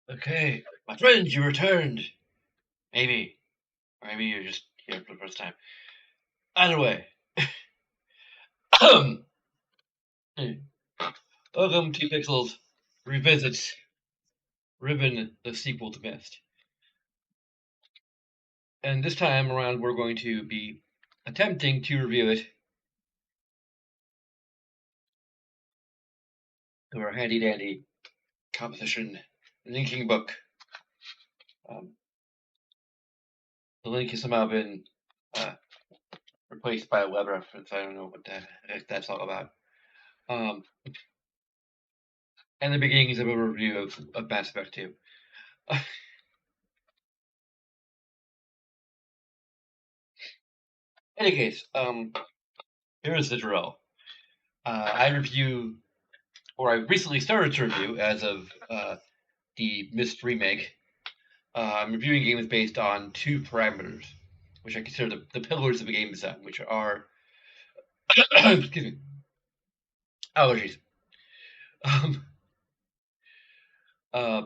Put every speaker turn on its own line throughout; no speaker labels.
Okay, my friends, you returned. Maybe. Or maybe you're just here for the first time. Either way. Welcome to Pixels Revisits Riven, the sequel to Myst. And this time around, we're going to be attempting to review it through our handy dandy composition linking book. The link has somehow been replaced by a web reference. I don't know what that's all about. And the beginnings of a review of Mass Effect 2. In any case, here's the drill. I recently started to review as of the Myst remake. I'm reviewing games based on two parameters, which I consider the pillars of a game design, which are excuse me, allergies. Um, uh,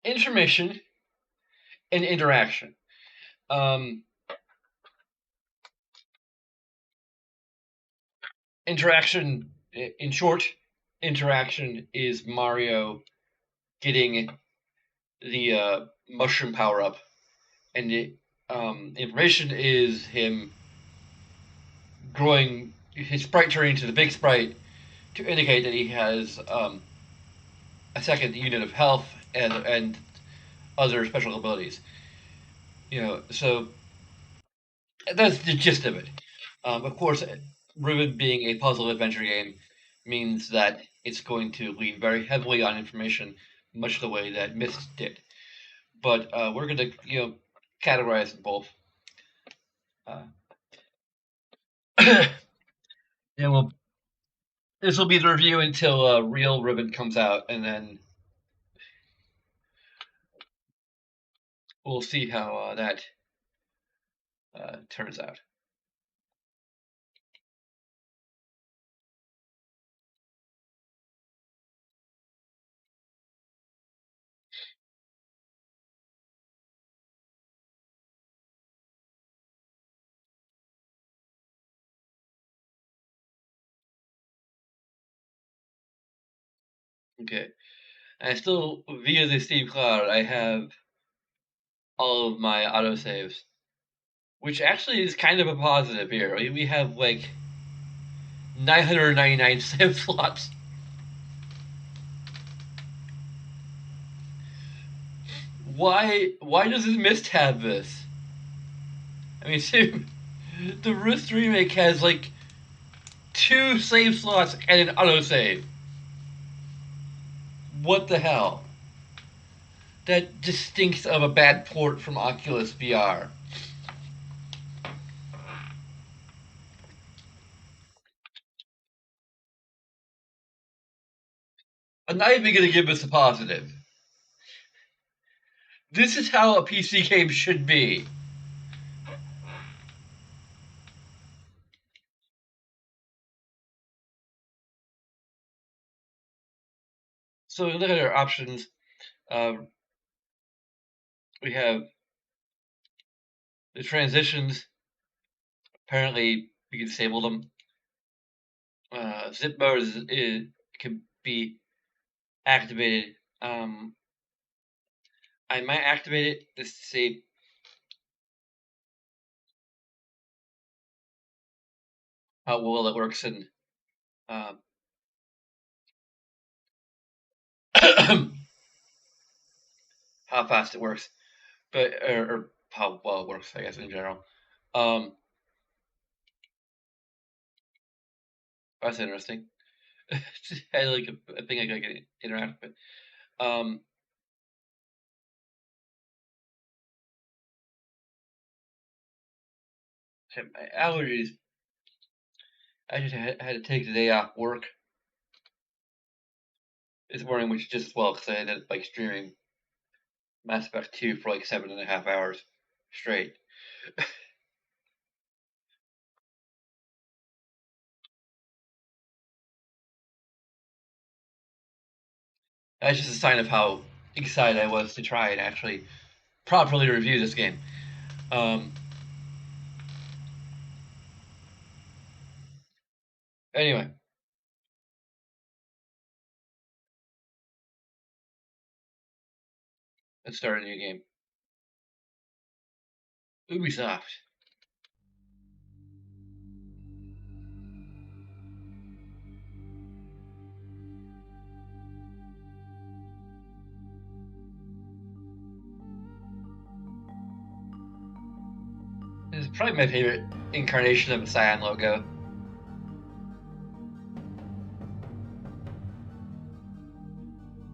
Information and interaction. Um, Interaction, in short, interaction is Mario getting the mushroom power up, and information is him growing his sprite turning to the big sprite to indicate that he has a second unit of health and other special abilities. So that's the gist of it. Of course, Riven being a puzzle adventure game means that it's going to lean very heavily on information, much the way that Myst did. But we're going to, categorize them both. Uh, yeah, well, this will be the review until real Riven comes out, and then we'll see how that turns out. Okay. And still, via the Steam Cloud, I have all of my autosaves, which actually is kind of a positive here. We have like 999 save slots. Why does this Myst have this? I mean, the Myst remake has like 2 save slots and an autosave. What the hell? That just stinks of a bad port from Oculus VR. I'm not even going to give this a positive. This is how a PC game should be. So look at our options. We have the transitions. Apparently, we can disable them. Zip mode can be activated. I might activate it just to see how well it works and um, how fast it works, or how well it works, I guess, in general. Um, that's interesting. I like a thing I can interact with. Um, my allergies. I just had to take the day off work this morning, which is just as well because I ended up like streaming Mass Effect 2 for like 7.5 hours straight. That's just a sign of how excited I was to try and actually properly review this game. Um, anyway, let's start a new game. Ubisoft. This is probably my favorite incarnation of the Cyan logo.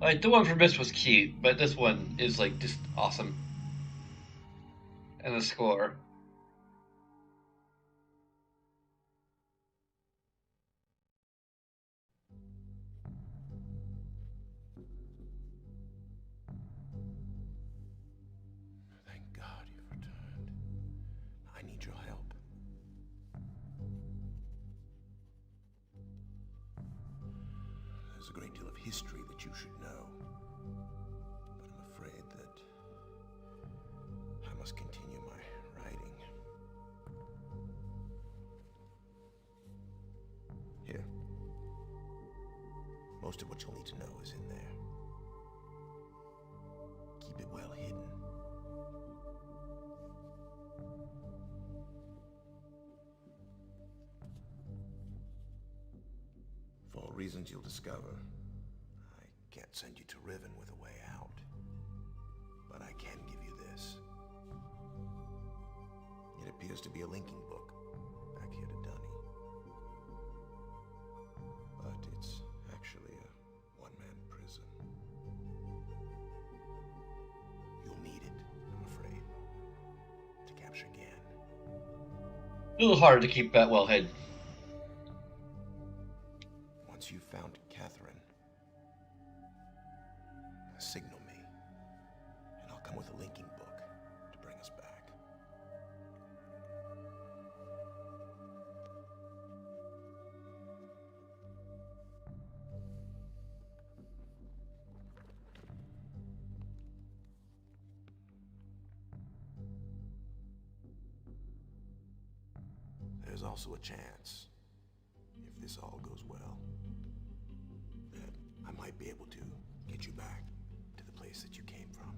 Like the one from Myst was cute, but this one is like just awesome. And the score.
Thank God you've returned. I need your help. There's a great deal of history that you should know. But I'm afraid that I must continue my writing. Here. Most of what you'll need to know is in there. Keep it well hidden. For reasons you'll discover, I can't send you to Riven with a way out. But I can give you this. It appears to be a linking book back here to Dunny. But it's actually a one-man prison. You'll need it, I'm afraid, to capture Gan.
A little hard to keep that well hidden.
Once you've found Catherine, signal me, and I'll come with a linking book to bring us back. There's also a chance, if this all goes well, that I might be able to get you back to the place that you came from.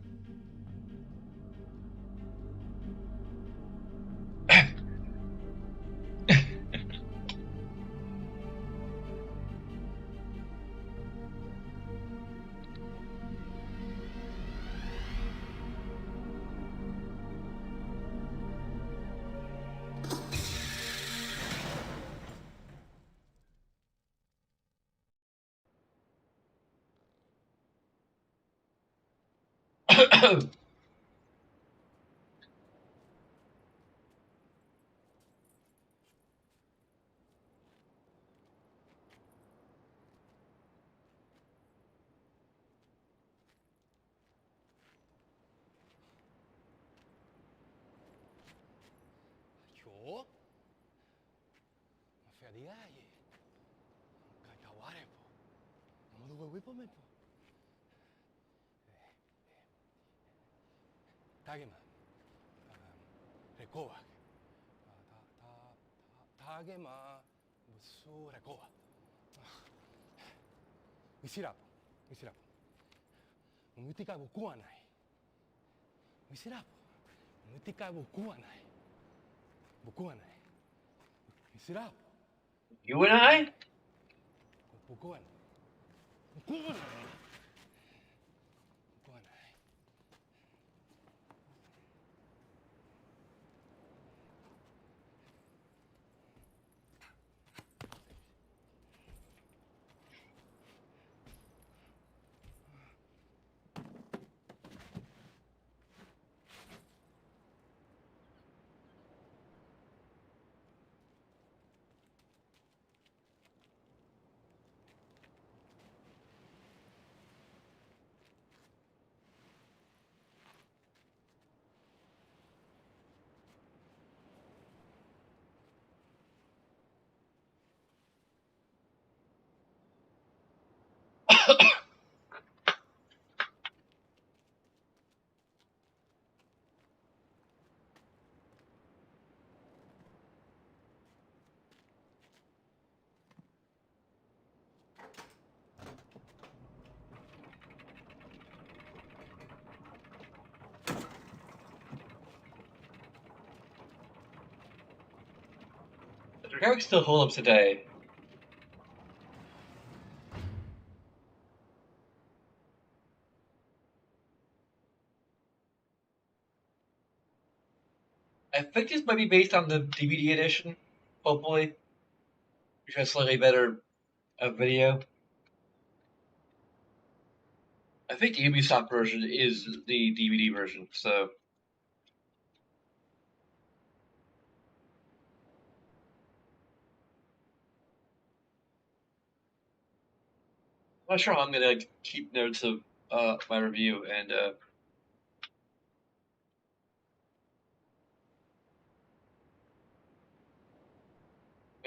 Yo? Mafia Kakaware po. Namudugoy po po. Tagema. Rekoa. Tagema. Busu rekoa. Misirapo. Misirapo. Umutika bukuwa nai. Misirapo. Umutika bukuwa nai. Bukuwa nai. Misirapo.
You and I?
Bukuwa nai. Bukuwa nai.
graphics still hold up today. I think this might be based on the DVD edition, hopefully, which has slightly better video. I think the Ubisoft version is the DVD version, so. I'm not sure how I'm gonna keep notes of my review, and I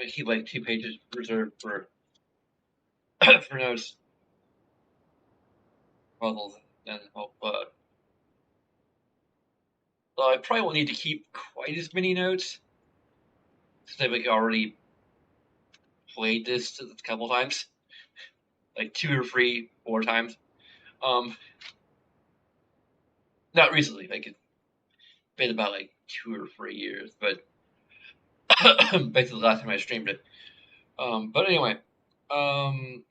keep like 2 pages reserved for for notes. Puzzles and hope. Well, I probably won't need to keep quite as many notes since I've like already played this a couple times, like 2 or 3 more times. Not recently, like it's been about like 2 or 3 years, but basically the last time I streamed it. But anyway, um,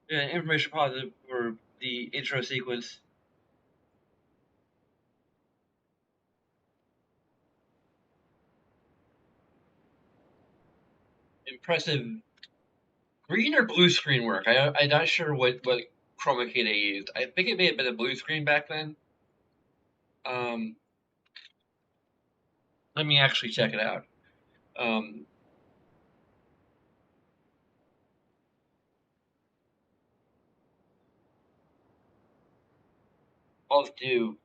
yeah, information positive for the intro sequence. Impressive green or blue screen work. I'm not sure what chroma key they used. I think it may have been a blue screen back then. Um, Let me actually check it out. Um, I'll do.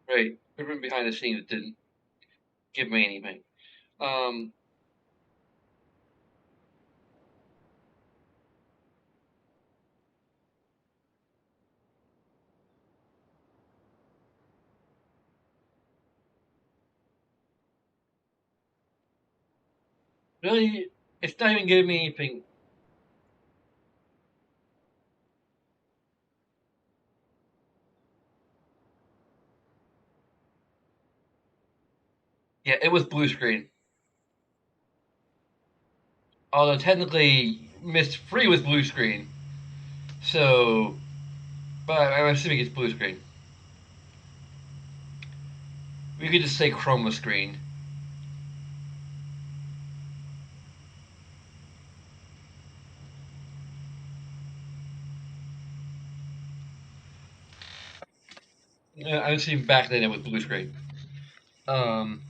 Right, even behind the scenes, it didn't give me anything. Um, Really, it's not even giving me anything. Yeah, it was blue screen. Although technically, Myst Free was blue screen. So, but I'm assuming it's blue screen. We could just say chroma screen. I'm assuming back then it was blue screen. Um,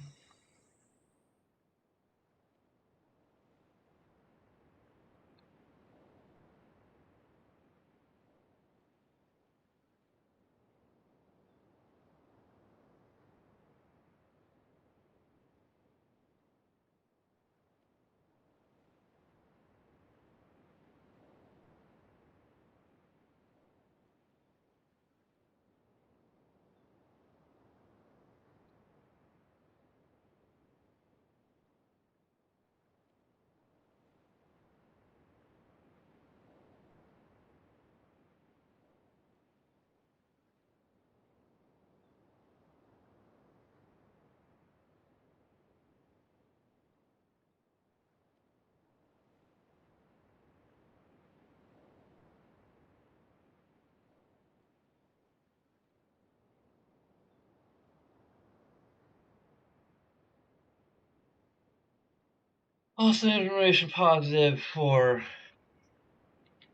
Also, information positive for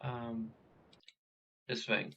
um, this thing.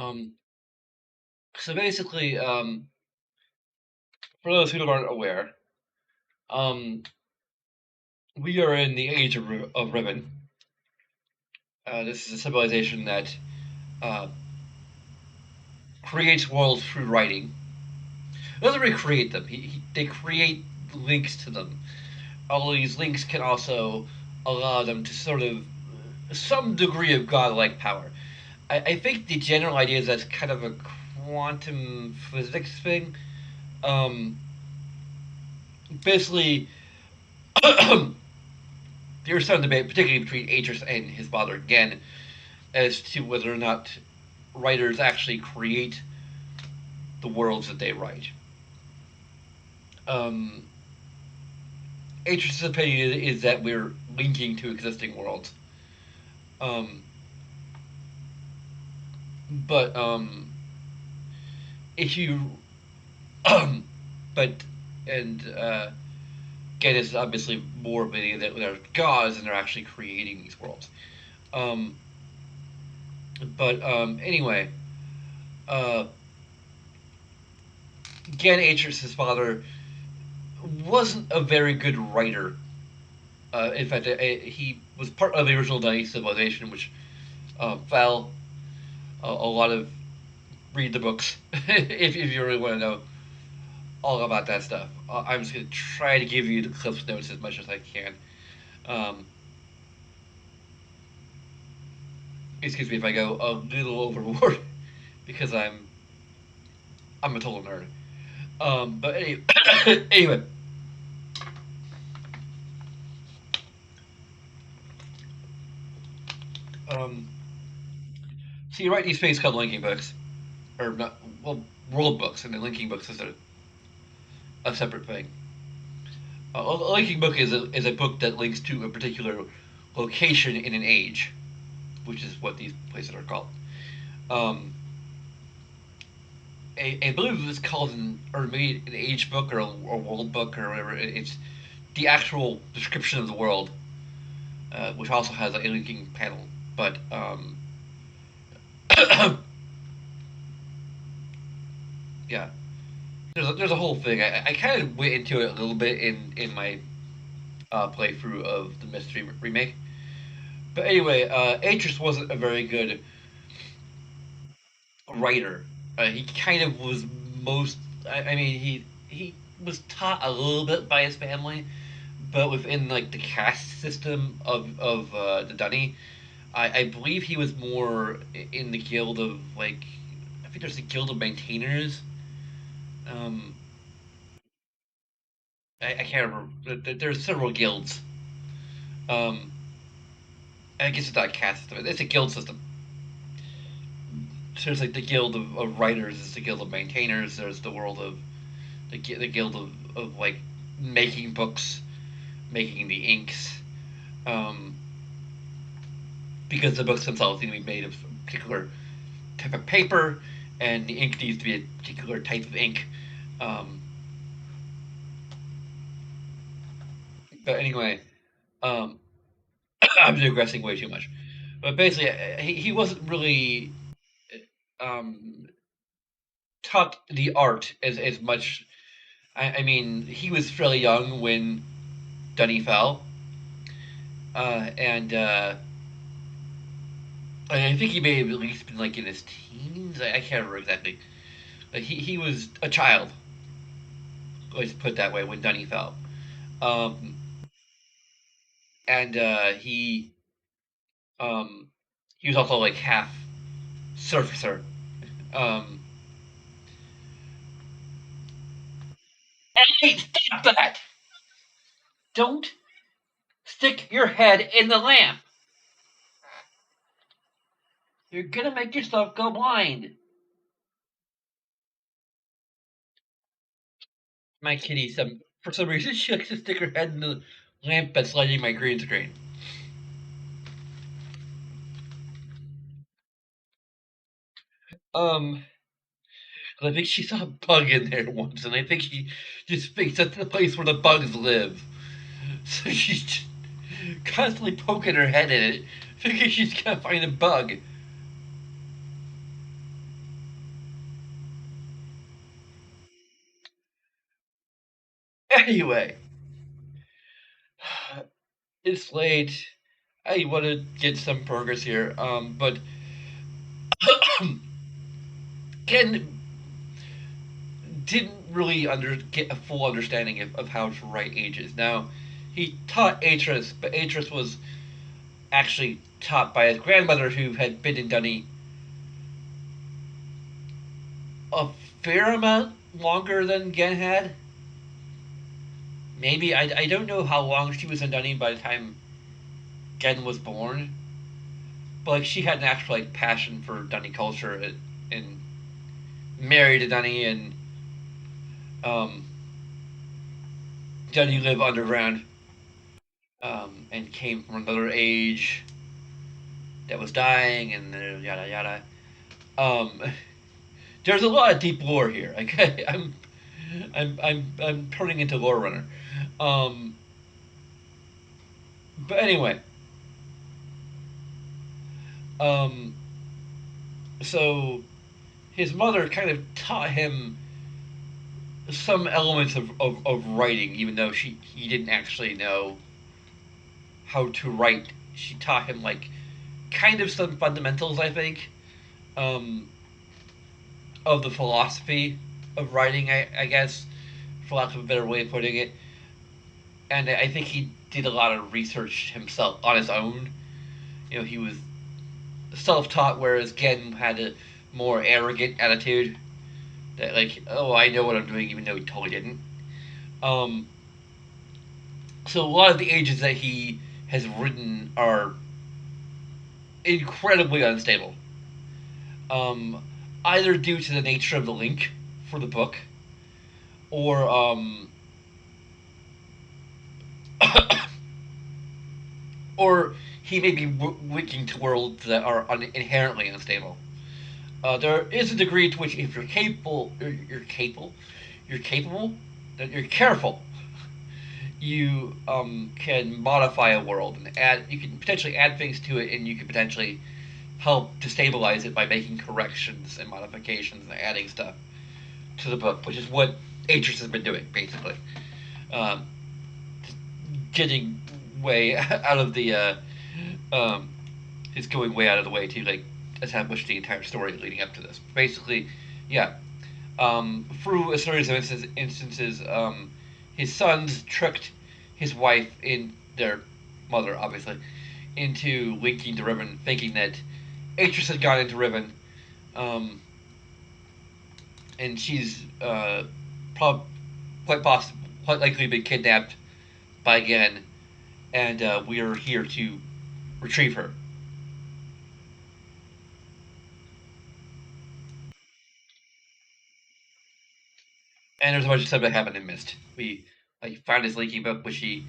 Um, so basically, for those who aren't aware, um, we are in the age of Riven. This is a civilization that uh, creates worlds through writing. It doesn't really create them. They create links to them. All these links can also allow them to sort of some degree of godlike power. I think the general idea is that's kind of a quantum physics thing. Um, Basically, there's some debate, particularly between Atris and his father again, as to whether or not writers actually create the worlds that they write. Um, Atris' opinion is that we're linking to existing worlds. Um, but if you, but and again, it's obviously more of a that they're gods and they're actually creating these worlds. Um, but anyway, uh, again, Atris' father wasn't a very good writer. In fact, he was part of the original Dani civilization, which fell. A lot of read the books if you really want to know all about that stuff. I'm just gonna try to give you the Cliff's notes as much as I can. Um, Excuse me if I go a little overboard because I'm a total nerd. But anyway, anyway, um, so you write these things called linking books, or not? Well, world books, and then linking books is a separate thing. A linking book is a book that links to a particular location in an age, which is what these places are called. Um, I believe it's called or maybe an age book or a world book or whatever. It's the actual description of the world, which also has a linking panel. But yeah, there's a whole thing. I kind of went into it a little bit in my playthrough of the Mystery remake. But anyway, Atris wasn't a very good writer. He kind of was most. I mean, he was taught a little bit by his family, but within like the caste system of the Dunny, I believe he was more in the guild of like I think there's the guild of maintainers. Um, I can't remember. There's several guilds. Um, I guess it's not a caste system. It's a guild system. So there's like the guild of writers. There's the guild of maintainers. There's the world of the guild of like making books, making the inks. Um, because the books themselves need to be made of a particular type of paper, and the ink needs to be a particular type of ink. Um, but anyway, um, I'm digressing way too much. But basically, he wasn't really um, taught the art as much. I mean, he was fairly young when Dunny fell, and I think he may have at least been like in his teens. I can't remember exactly. Like he was a child, let's put it that way, when Dunny fell. Um, and um, he was also like half surfacer. Um, hey, stop that! Don't stick your head in the lamp. You're gonna make yourself go blind. My kitty, for some reason, she likes to stick her head in the lamp that's lighting my green screen. Um, I think she saw a bug in there once, and I think she just thinks that's the place where the bugs live. So she's just constantly poking her head in it, thinking she's gonna find a bug. Anyway, it's late. I want to get some progress here, but Ken didn't really get a full understanding of how to write ages. Now, he taught Atris, but Atris was actually taught by his grandmother, who had been in Dunny a fair amount longer than Gen had. Maybe I don't know how long she was in Dunny by the time Gen was born, but like she had an actual like passion for Dunny culture and married a Dunny and um, Dunny lived underground and came from another age that was dying and yada yada. Um, there's a lot of deep lore here. Like I'm turning into lore runner. Um, but anyway, um, so his mother kind of taught him some elements of writing, even though he didn't actually know how to write. She taught him like kind of some fundamentals, I think, um, of the philosophy of writing. I guess, for lack of a better way of putting it, and I think he did a lot of research himself on his own. You know, he was self-taught, whereas Gen had a more arrogant attitude that like, oh, I know what I'm doing, even though he totally didn't. Um, so a lot of the ages that he has written are incredibly unstable. Um, either due to the nature of the link for the book, or or he may be linking to worlds that are inherently unstable. There is a degree to which, if you're capable, that you're careful, you can modify a world and add. You can potentially add things to it, and you can potentially help to stabilize it by making corrections and modifications and adding stuff to the book, which is what Atris has been doing, basically. Um, getting way out of the. Um, is going way out of the way to like establish the entire story leading up to this. Basically, yeah. Through a series of instances, his sons tricked his wife in their mother, obviously, into linking to Riven, thinking that Atris had gone into Riven, um, and she's quite possible, quite likely been kidnapped by Gen, and we are here to retrieve her. And there's a bunch of stuff that happened in Myst. We like found his leaky book, which he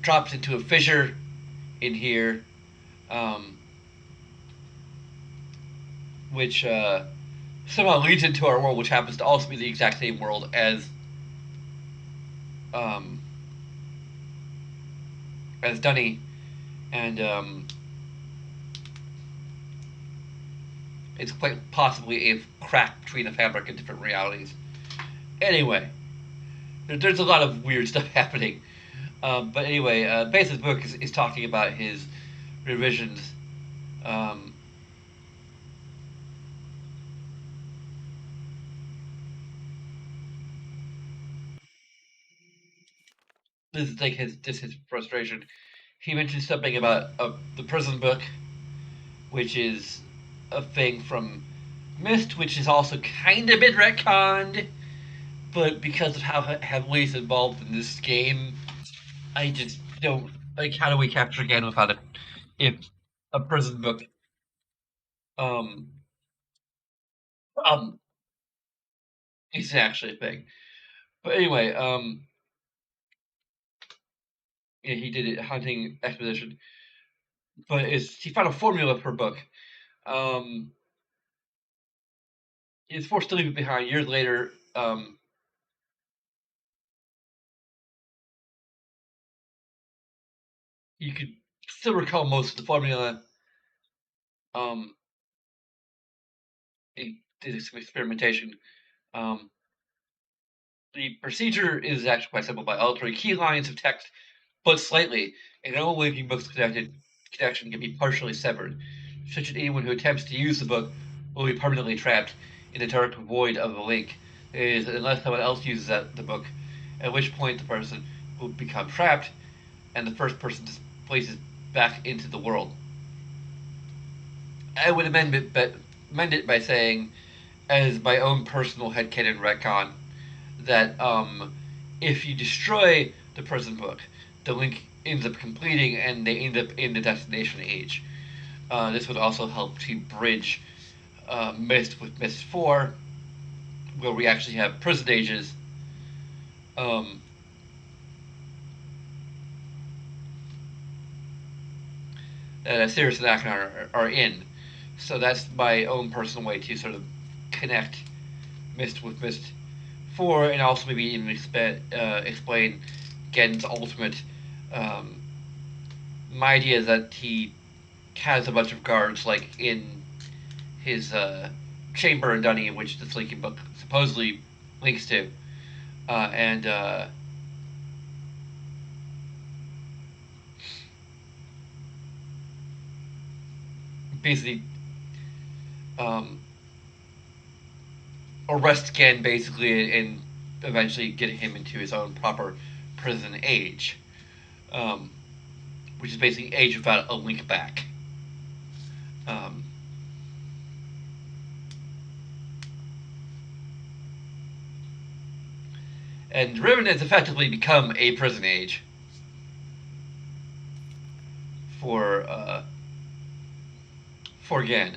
drops into a fissure in here, um, which somehow leads into our world, which happens to also be the exact same world um, as Dunny, and it's quite possibly a crack between the fabric of different realities. Anyway, there's a lot of weird stuff happening. But anyway, Base's book is talking about his revisions. Um, this is like his frustration. He mentioned something about the prison book, which is a thing from Myst, which is also kind of been retconned, but because of how heavily it's involved in this game, I just don't like. How do we capture again without it? If a prison book, um, um, is actually a thing. But anyway, yeah, he did a hunting expedition, but he found a formula per book. Um, he's forced to leave it behind. Years later, you could still recall most of the formula. Um, he did some experimentation. Um, The procedure is actually quite simple by altering key lines of text but slightly, and no linking book's connection can be partially severed, such that anyone who attempts to use the book will be permanently trapped in the dark void of the link. It is unless someone else uses the book, at which point the person will become trapped, and the first person displaces back into the world. I would amend it by saying, as my own personal headcanon retcon, that if you destroy the prison book, the link ends up completing and they end up in the destination age. This would also help to bridge Myst with Myst 4, where we actually have prison ages. Um, that Sirius and Acheron are in. So that's my own personal way to sort of connect Myst with Myst 4, and also maybe even explain Gen's ultimate. Um, my idea is that he has a bunch of guards, like in his chamber in Dunny, which this linking book supposedly links to, and basically um, arrest Gen basically, and eventually get him into his own proper prison age, um, which is basically age without a link back. Um, and Riven has effectively become a prison age for for Gen,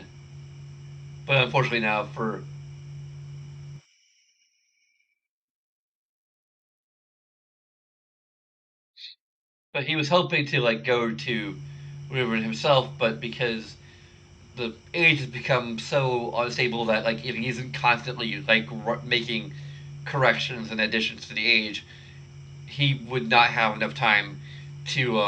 but unfortunately now for. But he was hoping to like go to Riven himself, but because the age has become so unstable that like if he isn't constantly like making corrections and additions to the age, he would not have enough time to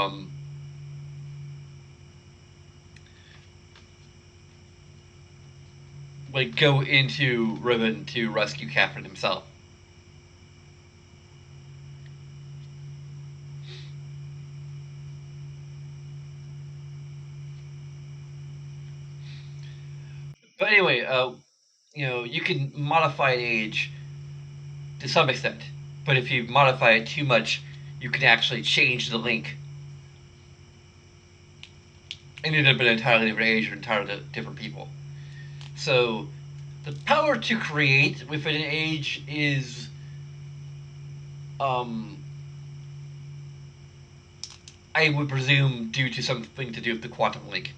like go into Riven to rescue Catherine himself. But anyway, you can modify an age to some extent, but if you modify it too much, you can actually change the link and end up in an entirely different age or entirely different people. So the power to create within an age is um, I would presume due to something to do with the quantum link.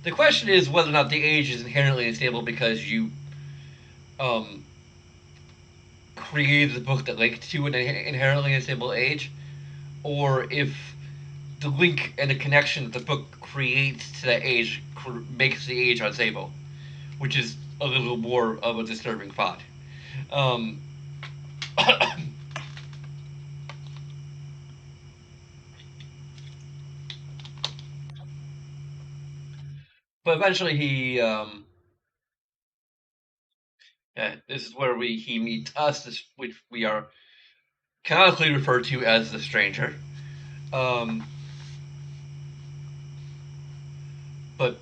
The question is whether or not the age is inherently unstable because you um, created the book that linked to an inherently unstable age, or if the link and the connection that the book creates to that age makes the age unstable, which is a little more of a disturbing thought. Um, but eventually this is where he meets us, which we are canonically referred to as the Stranger. Um, but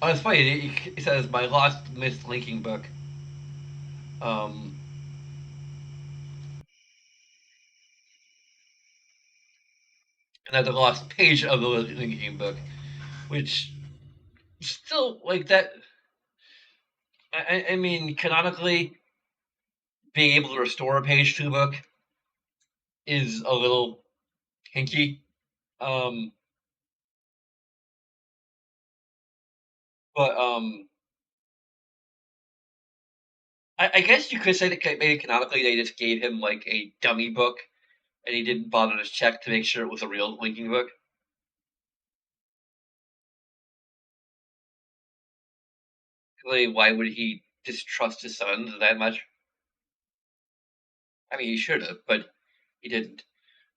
it's funny. It says my lost Myst linking book. Um, and that's the lost page of the linking book, which still like that. I mean, canonically, being able to restore a page to a book is a little hinky. Um, but I guess you could say that maybe canonically they just gave him like a dummy book, and he didn't bother to check to make sure it was a real linking book. Like, why would he distrust his sons that much? I mean, he should have, but he didn't.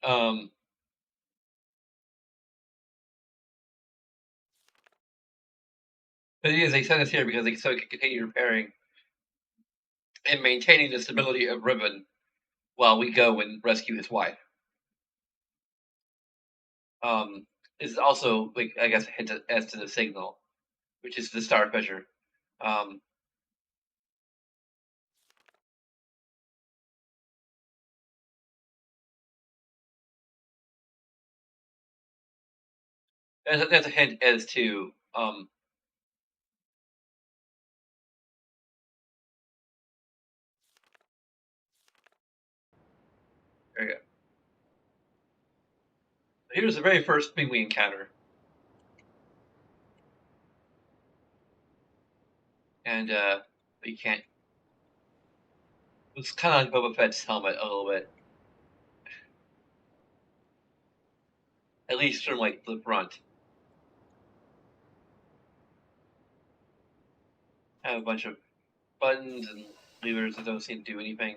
Um, But it is, they sent us here because so it can continue repairing and maintaining the stability of Riven while we go and rescue his wife. Is also, like, I guess, a hint as to the signal, which is the star measure. Um, that's a hint as to there you go. Here's the very first thing we encounter. And you can't. It's kind of like Boba Fett's helmet a little bit, at least from like the front. I have a bunch of buttons and levers that don't seem to do anything.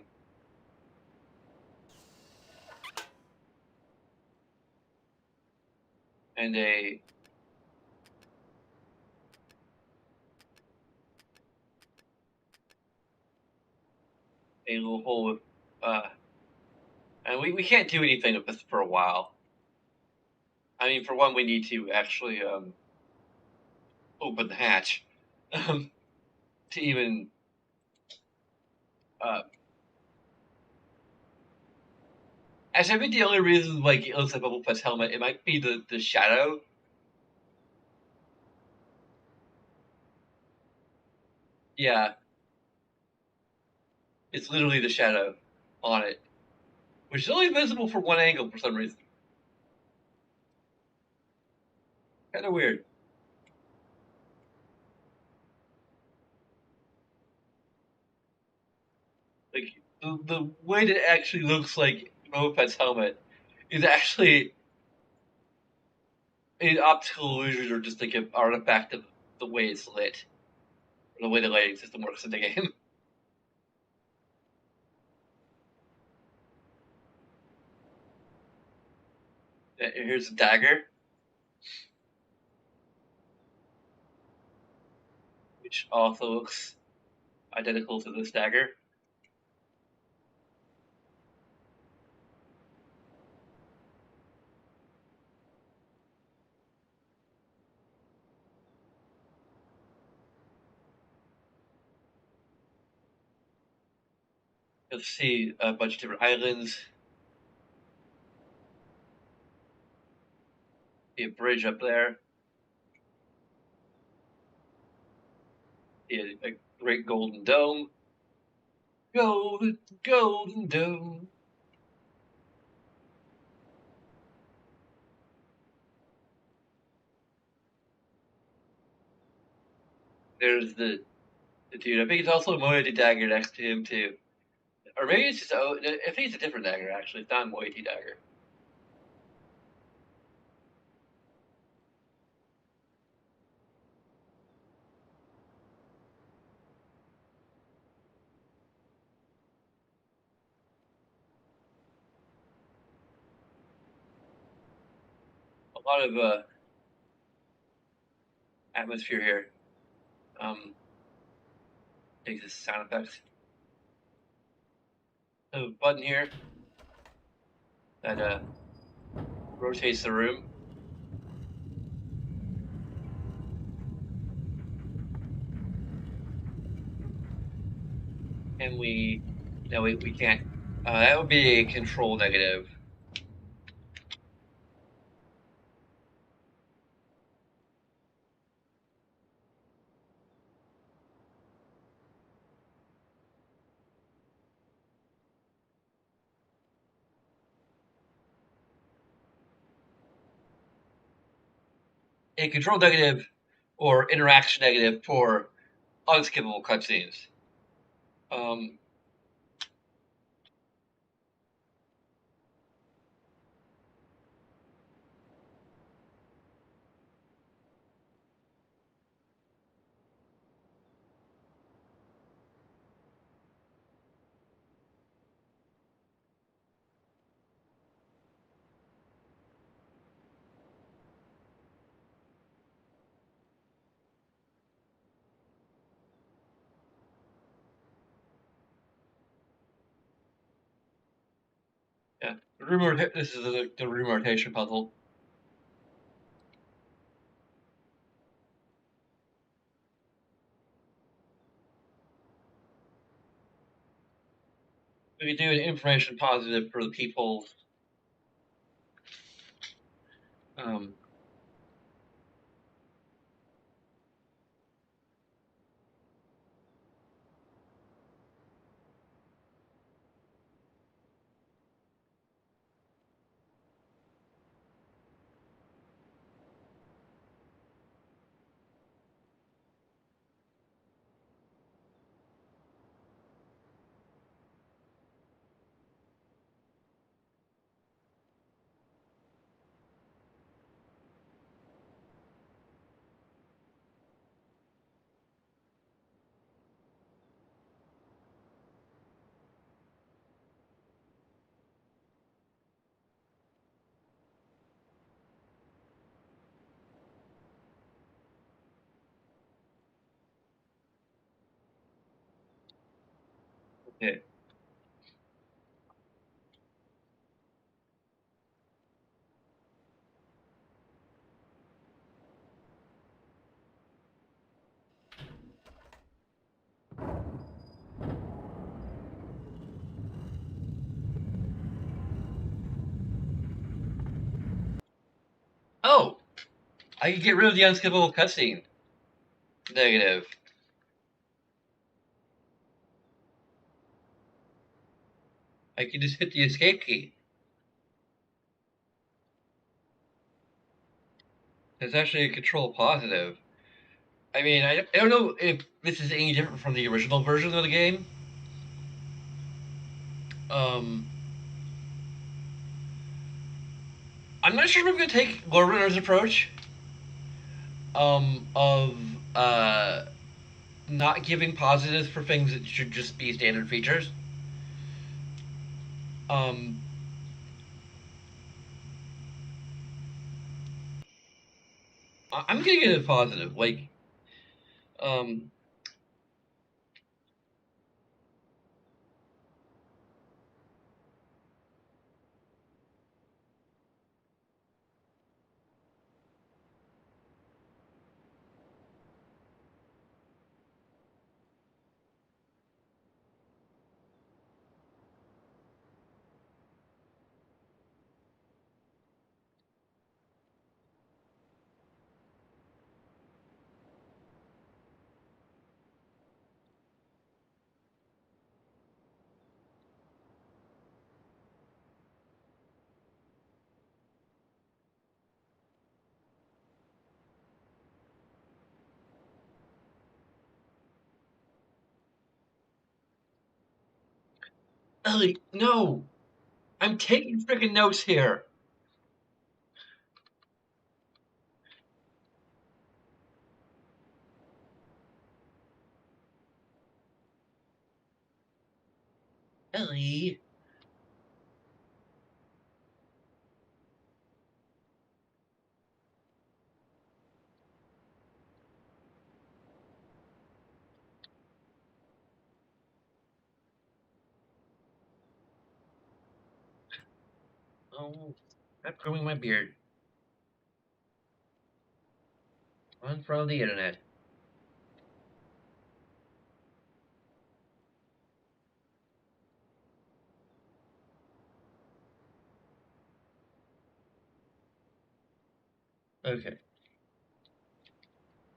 And a little hole with and we can't do anything with this for a while. I mean, for one, we need to actually open the hatch to even. Uh, Actually, I think the only reason like it looks like Boba Fett's helmet, it might be the shadow. Yeah, it's literally the shadow on it, which is only visible from one angle for some reason. Kind of weird. Like the way that it actually looks like Boba Fett's helmet is actually an optical illusion or just like an artifact of the way it's lit, or the way the lighting system works in the game. Here's a dagger, which also looks identical to this dagger. You'll see a bunch of different islands. See a bridge up there. See a great golden dome. Golden dome. There's the dude. I think it's also a moiety dagger next to him too. Or maybe it's just, oh, I think it's a different dagger actually. It's not a moiety dagger. A lot of atmosphere here. Takes this sound effects. So a button here that rotates the room. And no, we can't. That would be a control negative. A control negative or interaction negative for unskippable cutscenes. Um, Yeah, this is the room rotation puzzle. We could do an information positive for the people. Um, okay. Oh, I can get rid of the unskippable cutscene. Negative. I can just hit the escape key. It's actually a control positive. I mean, I don't know if this is any different from the original version of the game. Um, I'm not sure if I'm going to take Lord approach of uh, not giving positives for things that should just be standard features. Um, I'm going to get a positive. Um, Ellie, no! I'm taking freaking notes here. Ellie. Oh, stop growing my beard. Unfollow the internet. Okay.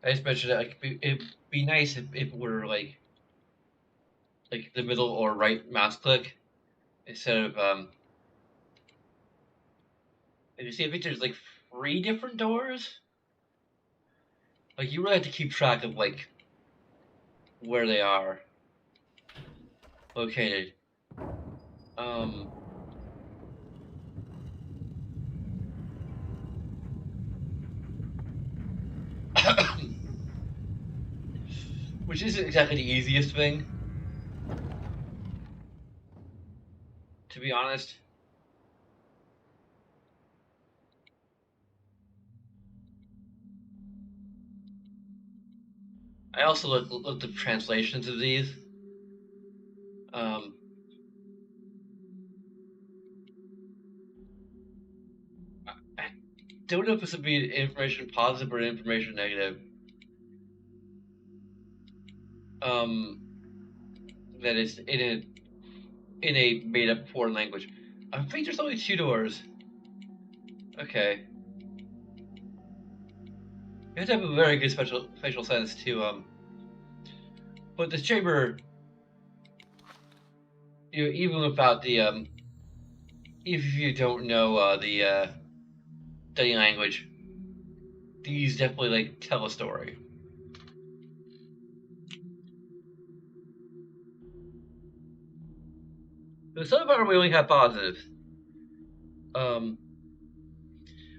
I just mentioned that it'd be nice if it were like the middle or right mouse click instead of and you see, I think there's like three different doors. Like you really have to keep track of like where they are located. Um, which isn't exactly the easiest thing, to be honest. I also looked at translations of these. Um, don't know if this would be information positive or information negative. That is in a made up foreign language. I think there's only 2 doors. Okay. You have to have a very good spatial sense to but this chamber, even without the if you don't know the study language, these definitely like tell a story. But some of our we only have positives. Um,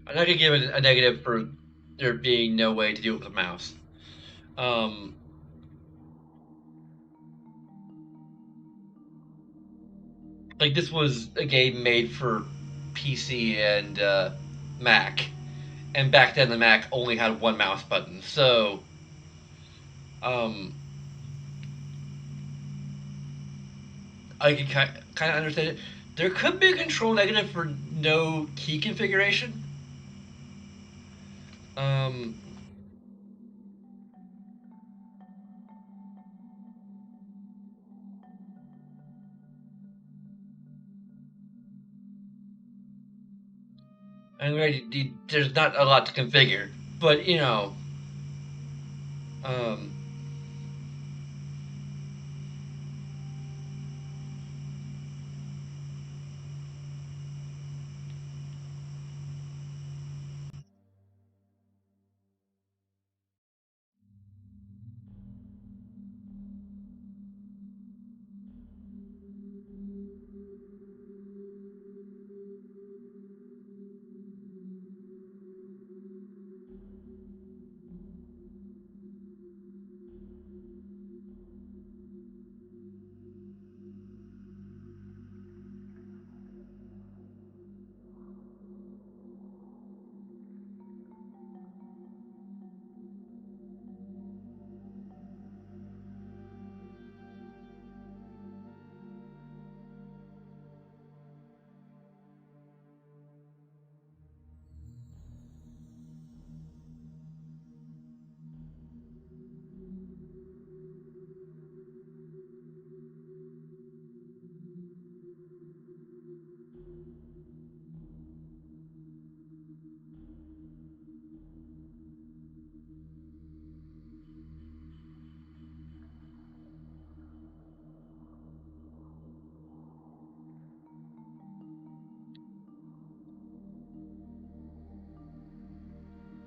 I'm not gonna give it a negative for there being no way to do it with a mouse. Um, like this was a game made for PC and Mac, and back then the Mac only had one mouse button, so um, I can kind of understand it. There could be a control negative for no key configuration. Um, and there's not a lot to configure, but um,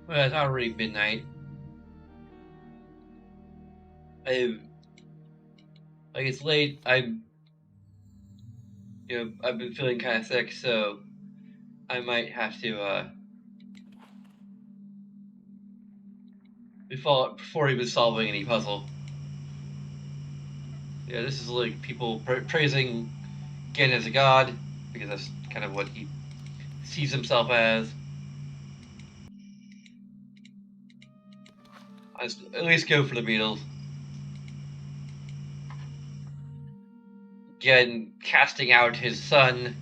well, it's already midnight. I like it's late. I've been feeling kind of sick, so I might have to before even solving any puzzle. Yeah, this is like people praising Gen as a god because that's kind of what he sees himself as. At least go for the Beatles. Gen casting out his son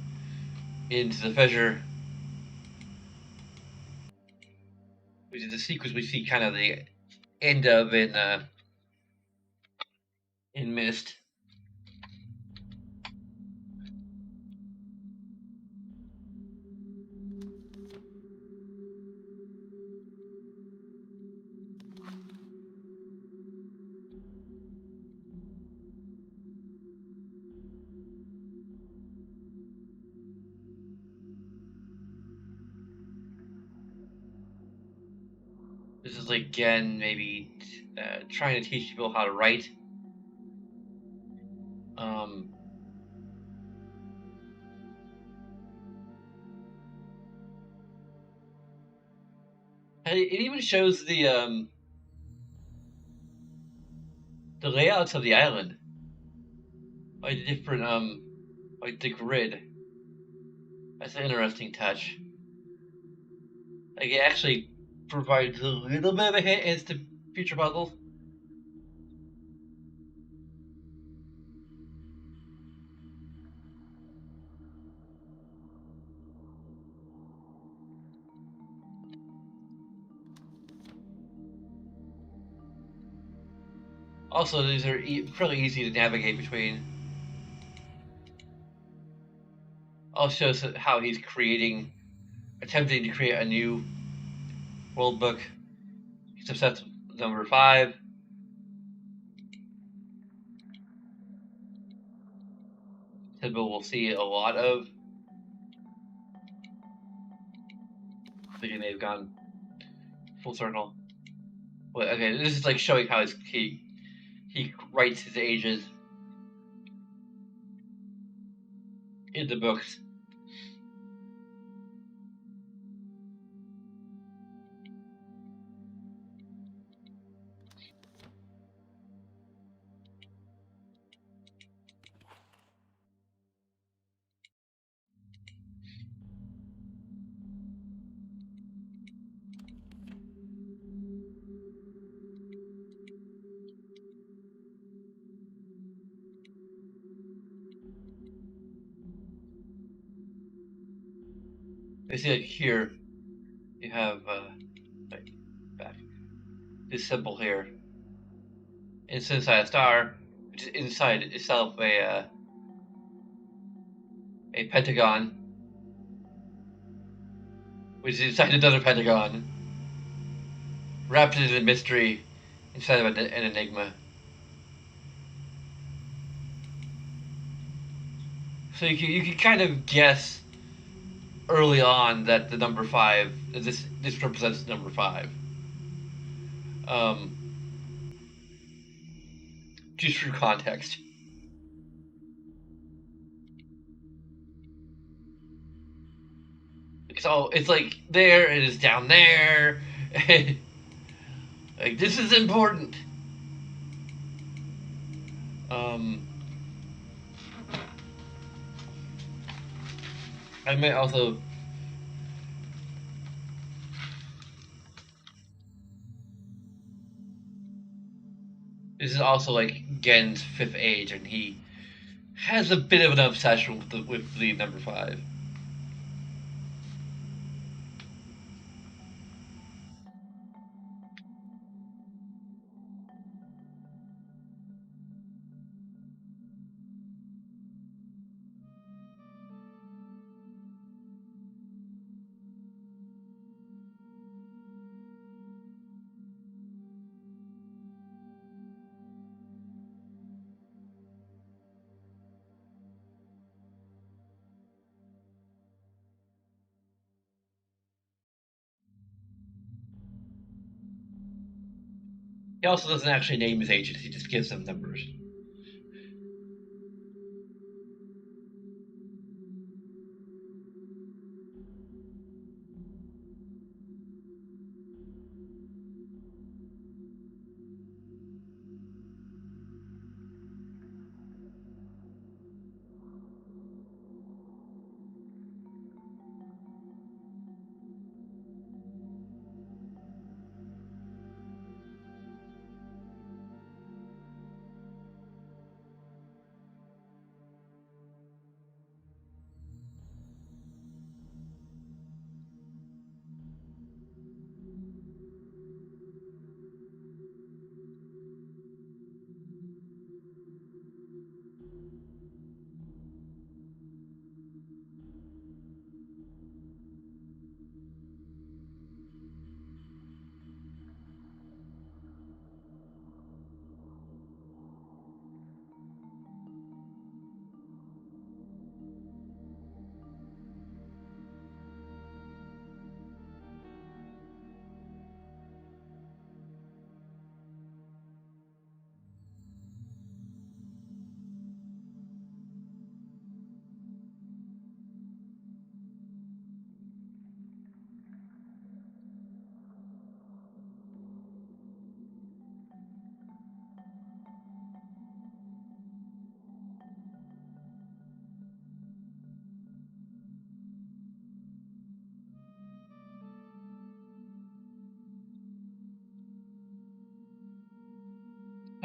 into the fissure, which is the sequence we see kind of the end of in Myst. This is like Gen maybe trying to teach people how to write. Um, it even shows the layouts of the island, like the different like the grid. That's an interesting touch. Like it actually provides a little bit of a hint as to future puzzles. Also, these are fairly easy to navigate between. Also shows how he's attempting to create a new world book. He's obsessed with number 5. Symbol we'll see a lot of. I think he may have gone full circle. But okay, this is like showing how he writes his ages in the books. You see, like here, you have like back this symbol here. It's inside a star, which is inside itself a pentagon, which is inside another pentagon, wrapped in a mystery inside of an enigma. So you can kind of guess early on that the number 5 this represents number 5. Um, just through context. It's like there, it is down there. Like this is important. Um, I might also this is also like Gen's 5th age, and he has a bit of an obsession with the number 5. He also doesn't actually name his agents; he just gives them numbers.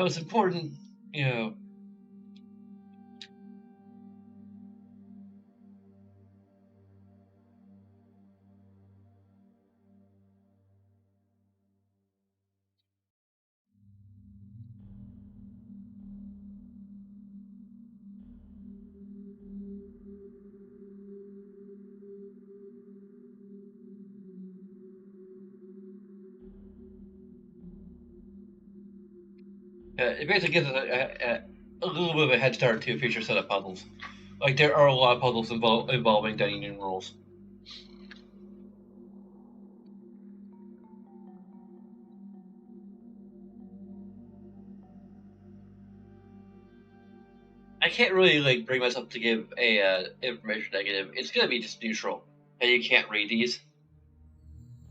So it's important, you know. It basically gives us a little bit of a head start to a future set of puzzles. Like there are a lot of puzzles involving dining room rules. I can't really like bring myself to give a information negative. It's gonna be just neutral, and you can't read these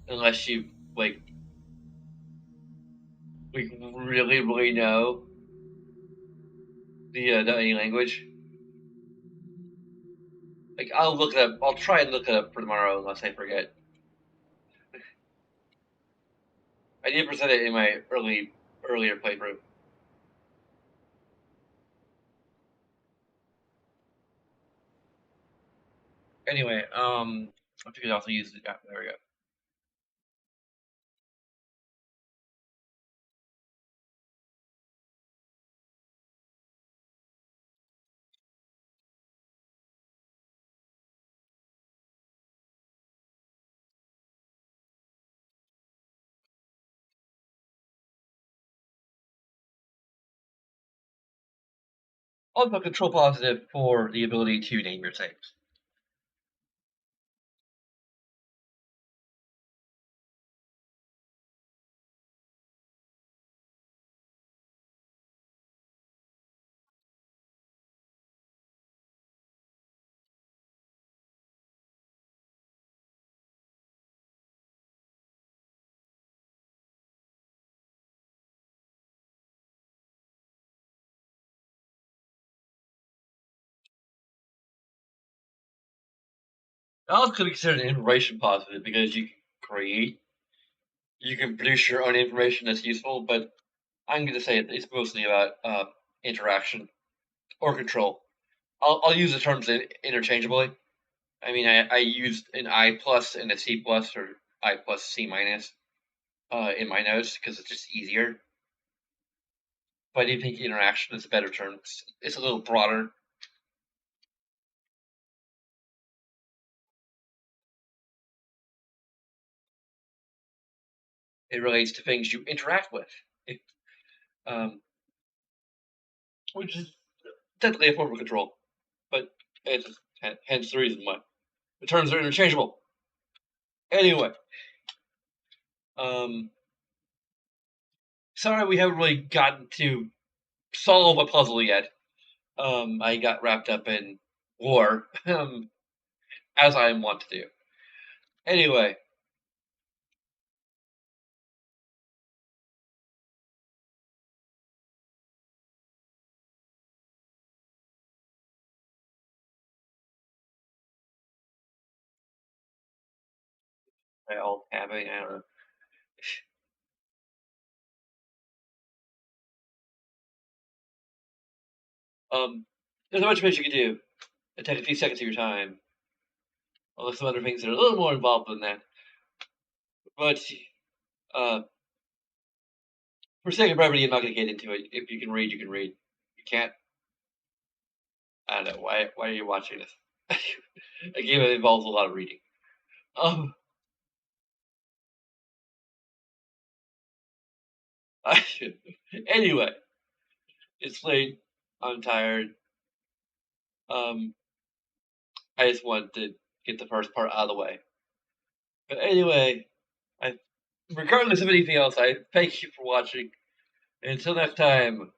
unless you like really know the any language. Like I'll look it up. I'll try and look it up for tomorrow unless I forget. I did present it in my earlier playthrough. Anyway, I think I also use it. Yeah, there we go. Also, control positive for the ability to name your saves. I also could be considered an information positive because you can produce your own information that's useful, but I'm going to say it's mostly about interaction or control. I'll use the terms interchangeably. I mean, I used an I plus and a C plus or I plus C minus in my notes because it's just easier. But I do think interaction is a better term. It's a little broader. It relates to things you interact with, it, um, which is technically a form of control, but it's hence the reason why the terms are interchangeable. Anyway, um, sorry we haven't really gotten to solve a puzzle yet. I got wrapped up in war, as I want to do. Anyway, I all having I don't know. There's a bunch of things you can do. It takes a few seconds of your time. Well, there's some other things that are a little more involved than that. But uh, for sake of brevity, I'm not going to get into it. If you can read, you can read. You can't. I don't know why. Why are you watching this? A game that involves a lot of reading. Um, I, anyway, it's late. I'm tired. Um, I just wanted to get the first part out of the way. But anyway, I, regardless of anything else, I thank you for watching. And until next time,